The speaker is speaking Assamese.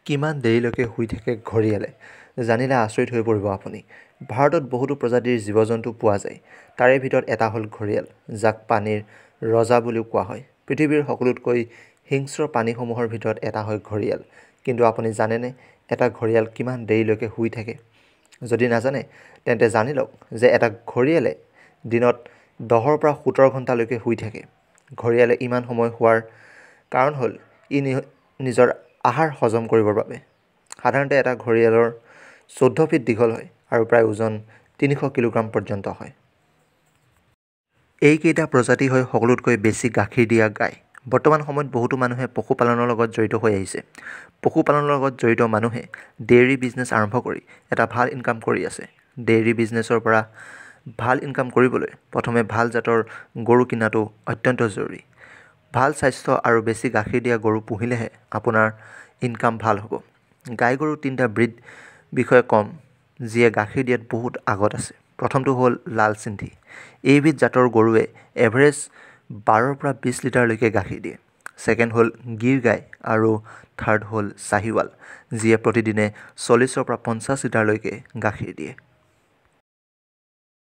কিমান দেৰিলৈকে শুই থাকে ঘঁৰিয়ালে জানিলে আচৰিত হৈ পৰিব আপুনি। ভাৰতত বহুতো প্ৰজাতিৰ জীৱ-জন্তু পোৱা যায়। তাৰে ভিতৰত এটা হ'ল ঘঁৰিয়াল, যাক পানীৰ ৰজা বুলিও কোৱা হয়। পৃথিৱীৰ সকলোতকৈ হিংস্ৰ প্ৰাণীসমূহৰ ভিতৰত এটা হয় ঘঁৰিয়াল। কিন্তু আপুনি জানেনে এটা ঘঁৰিয়াল কিমান দেৰিলৈকে শুই থাকে? যদি নাজানে তেন্তে জানি লওক যে এটা ঘঁৰিয়ালে দিনত 10ৰ পৰা 17 ঘণ্টালৈকে শুই থাকে। ঘঁৰিয়ালে ইমান সময় শুৱাৰ কাৰণ হ'ল ই নিজৰ আহাৰ হজম কৰিবৰ বাবে। সাধাৰণতে এটা ঘঁৰিয়ালৰ 14 ফিট দীঘল হয় আৰু প্ৰায় ওজন 300 কিলোগ্ৰাম পৰ্যন্ত হয়। এইকেইটা প্ৰজাতি হয় সকলোতকৈ বেছি গাখীৰ দিয়া গাই। বৰ্তমান সময়ত বহুতো মানুহে পশুপালনৰ লগত জড়িত হৈ আহিছে। পশুপালনৰ লগত জড়িত মানুহে ডেইৰী বিজনেছ আৰম্ভ কৰি এটা ভাল ইনকাম কৰি আছে। ডেইৰী বিজনেছৰ পৰা ভাল ইনকাম কৰিবলৈ প্ৰথমে ভাল জাতৰ গৰু কিনাটো অত্যন্ত জৰুৰী। ভাল স্বাস্থ্য আৰু বেছি গাখীৰ দিয়া গৰু পুহিলেহে আপোনাৰ ইনকাম ভাল হ'ব। গাই গৰুৰ 3টা ব্ৰীড বিষয়ে ক'ম, যিয়ে গাখীৰ দিয়াত বহুত আগত আছে। প্ৰথমটো হ'ল লাল সিন্ধি। এইবিধ জাতৰ গৰুৱে এভাৰেজ 12ৰ পৰা 20 লিটাৰলৈকে গাখীৰ দিয়ে। ছেকেণ্ড হ'ল গিৰ গাই আৰু থাৰ্ড হ'ল চাহিৱাল, যিয়ে প্ৰতিদিনে 40ৰ পৰা 50 লিটাৰলৈকে গাখীৰ দিয়ে।